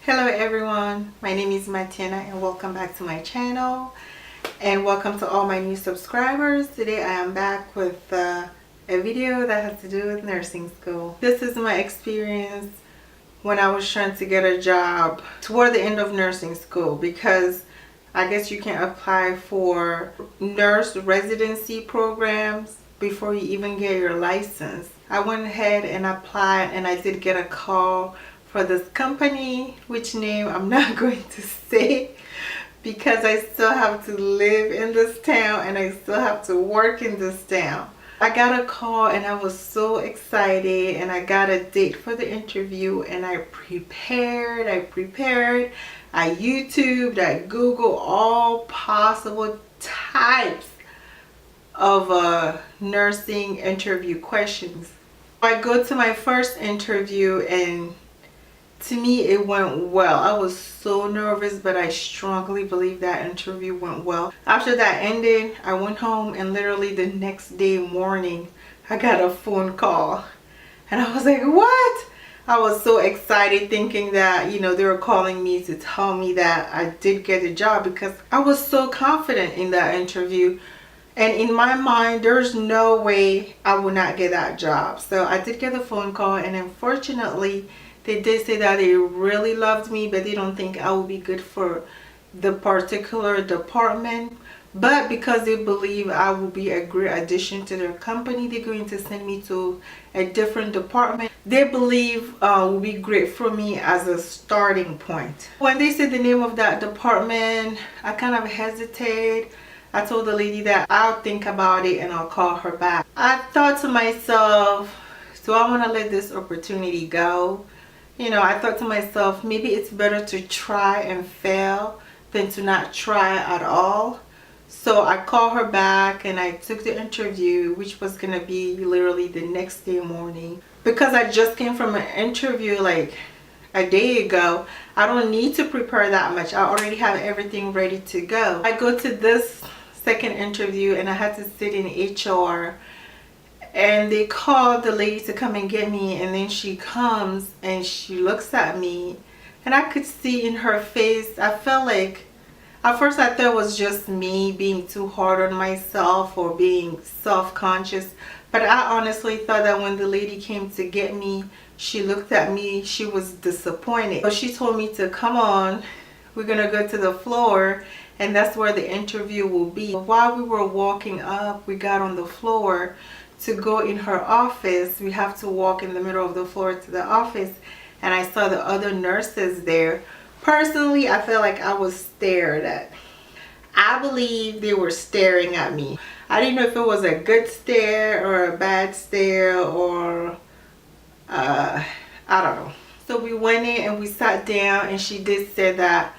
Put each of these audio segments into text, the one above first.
Hello everyone, my name is Mateyena and welcome back to my channel, and welcome to all my new subscribers. Today I am back with a video that has to do with nursing school. This is my experience when I was trying to get a job toward the end of nursing school, because I guess you can apply for nurse residency programs before you even get your license. I went ahead and applied, and I did get a call for this company, which name I'm not going to say because I still have to live in this town and I still have to work in this town. I got a call and I was so excited, and I got a date for the interview, and I prepared, I YouTubed, I Googled all possible types of nursing interview questions. I go to my first interview, and to me it went well. I was so nervous, but I strongly believe that interview went well. After that ended, I went home, and literally the next day morning I got a phone call, and I was like, what? I was so excited, thinking that, you know, they were calling me to tell me that I did get a job, because I was so confident in that interview. And in my mind, there's no way I would not get that job. So I did get a phone call, and unfortunately, they did say that they really loved me, but they don't think I would be good for the particular department. But because they believe I will be a great addition to their company, they're going to send me to a different department they believe will be great for me as a starting point. When they said the name of that department, I kind of hesitated. I told the lady that I'll think about it and I'll call her back. I thought to myself, do I want to let this opportunity go? You know, I thought to myself, maybe it's better to try and fail than to not try at all. So I called her back and I took the interview, which was going to be literally the next day morning. Because I just came from an interview like a day ago, I don't need to prepare that much. I already have everything ready to go. I go to this second interview and I had to sit in HR, and they called the lady to come and get me, and then she comes and she looks at me, and I could see in her face, I felt like, at first I thought it was just me being too hard on myself or being self-conscious, but I honestly thought that when the lady came to get me, she looked at me, she was disappointed. So she told me to come on, we're gonna go to the floor, and that's where the interview will be. While we were walking up, we got on the floor to go in her office. We have to walk in the middle of the floor to the office, and I saw the other nurses there. Personally, I felt like I was stared at. I believe they were staring at me. I didn't know if it was a good stare or a bad stare, or I don't know. So we went in and we sat down, and she did say that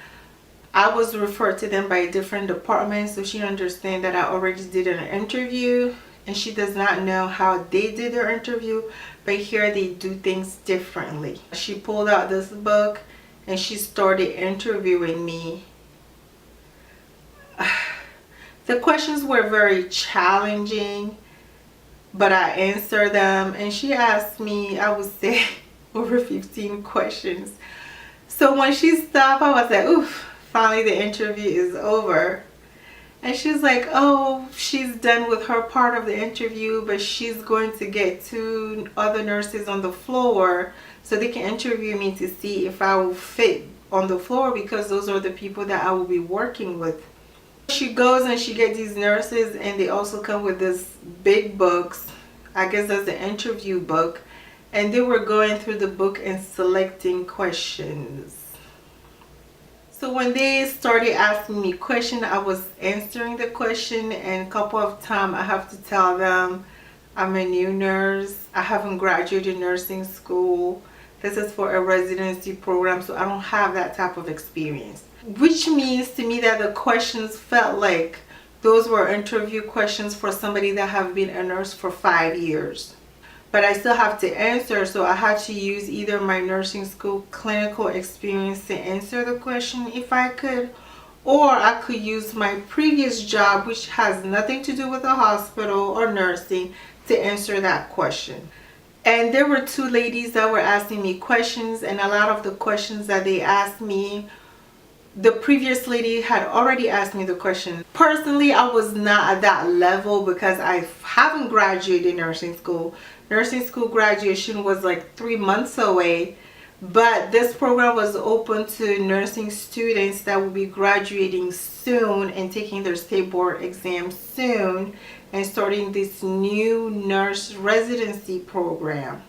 I was referred to them by a different department, so she understands that I already did an interview, and she does not know how they did their interview, but here they do things differently. She pulled out this book and she started interviewing me. The questions were very challenging, but I answered them, and she asked me, I would say, over 15 questions. So when she stopped, I was like, oof, finally the interview is over. And she's like, oh, she's done with her part of the interview, but she's going to get 2 other nurses on the floor so they can interview me to see if I will fit on the floor, because those are the people that I will be working with. She goes and she gets these nurses, and they also come with this big books. I guess that's the interview book. And they were going through the book and selecting questions. So when they started asking me questions, I was answering the question, and a couple of times I have to tell them I'm a new nurse. I haven't graduated nursing school. This is for a residency program, so I don't have that type of experience. Which means to me that the questions felt like those were interview questions for somebody that have been a nurse for 5 years. But I still have to answer, so I had to use either my nursing school clinical experience to answer the question if I could, or I could use my previous job, which has nothing to do with the hospital or nursing, to answer that question. And there were two ladies that were asking me questions, and a lot of the questions that they asked me, the previous lady had already asked me the question. Personally, I was not at that level because I haven't graduated nursing school. Nursing school graduation was like 3 months away, but this program was open to nursing students that will be graduating soon and taking their state board exam soon and starting this new nurse residency program.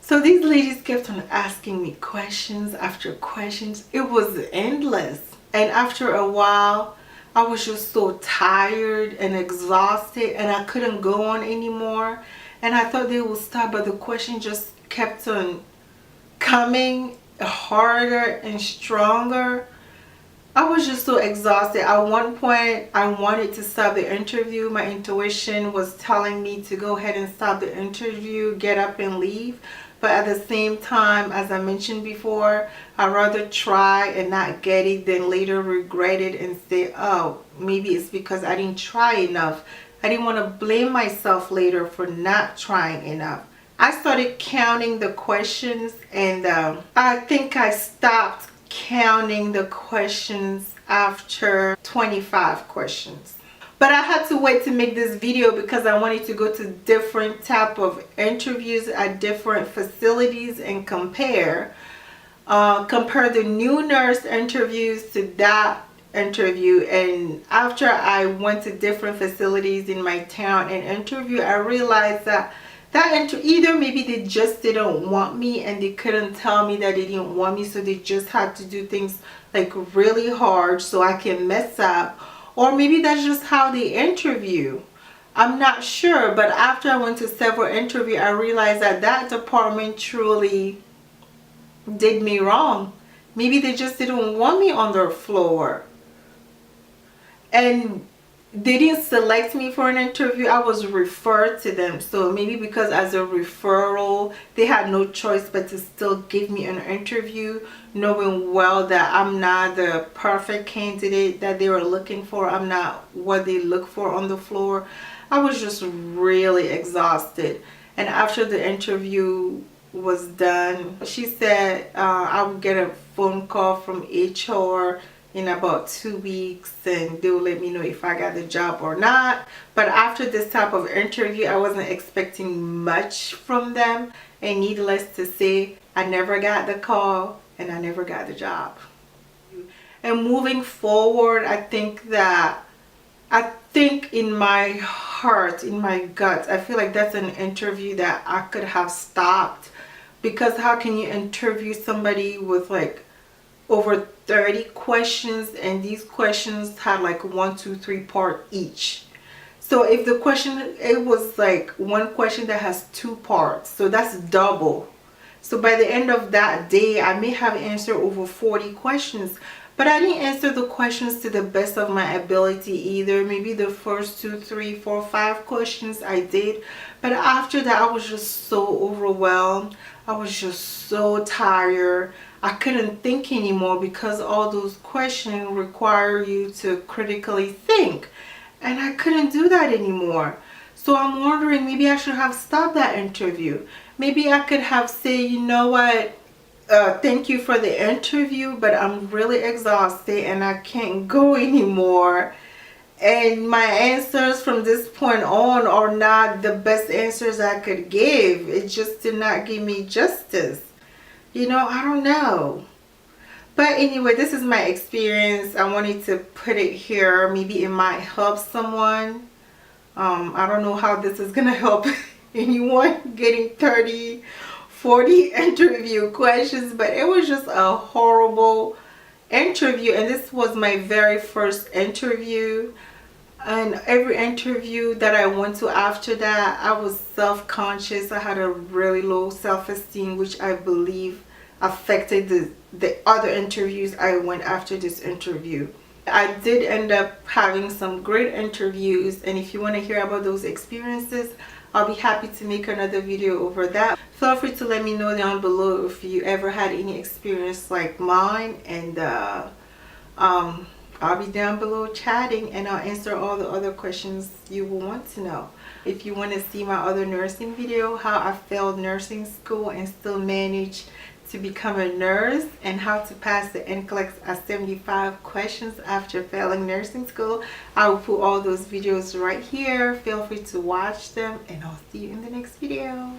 So these ladies kept on asking me questions after questions. It was endless. And after a while, I was just so tired and exhausted and I couldn't go on anymore. And I thought they would stop, but the question just kept on coming harder and stronger. I was just so exhausted. At one point, I wanted to stop the interview. My intuition was telling me to go ahead and stop the interview, get up and leave. But at the same time, as I mentioned before, I'd rather try and not get it than later regret it and say, oh, maybe it's because I didn't try enough. I didn't want to blame myself later for not trying enough. I started counting the questions, and I think I stopped counting the questions after 25 questions. But I had to wait to make this video because I wanted to go to different type of interviews at different facilities and compare the new nurse interviews to that interview. And after I went to different facilities in my town and interview, I realized that either maybe they just didn't want me and they couldn't tell me that they didn't want me, so they just had to do things like really hard so I can mess up, or maybe that's just how they interview. I'm not sure, but after I went to several interviews, I realized that that department truly did me wrong. Maybe they just didn't want me on their floor. And they didn't select me for an interview. I was referred to them. So maybe because as a referral, they had no choice but to still give me an interview, knowing well that I'm not the perfect candidate that they were looking for. I'm not what they look for on the floor. I was just really exhausted. And after the interview was done, she said I would get a phone call from HR in about 2 weeks and they will let me know if I got the job or not. But after this type of interview, I wasn't expecting much from them, and needless to say, I never got the call and I never got the job. And moving forward, I think in my heart, in my gut, I feel like that's an interview that I could have stopped, because how can you interview somebody with like over 30 questions, and these questions had like 1, 2, 3 part each. So if the question, it was like one question that has 2 parts, so that's double. So by the end of that day, I may have answered over 40 questions, but I didn't answer the questions to the best of my ability either. Maybe the first 2, 3, 4, 5 questions I did, but after that I was just so overwhelmed. I was just so tired. I couldn't think anymore because all those questions require you to critically think, and I couldn't do that anymore. So I'm wondering, maybe I should have stopped that interview. Maybe I could have said, you know what, thank you for the interview, but I'm really exhausted and I can't go anymore. And my answers from this point on are not the best answers I could give. It just did not give me justice. You know, I don't know. But anyway, this is my experience. I wanted to put it here. Maybe it might help someone. I don't know how this is going to help anyone getting 30, 40 interview questions. But it was just a horrible interview. And this was my very first interview. And every interview that I went to after that, I was self-conscious. I had a really low self-esteem, which I believe affected the other interviews I went after this interview. I did end up having some great interviews, and if you want to hear about those experiences, I'll be happy to make another video over that. Feel free to let me know down below if you ever had any experience like mine, and I'll be down below chatting, and I'll answer all the other questions you will want to know. If you want to see my other nursing video, how I failed nursing school and still managed to become a nurse, and how to pass the NCLEX at 75 questions after failing nursing school, I will put all those videos right here. Feel free to watch them, and I'll see you in the next video.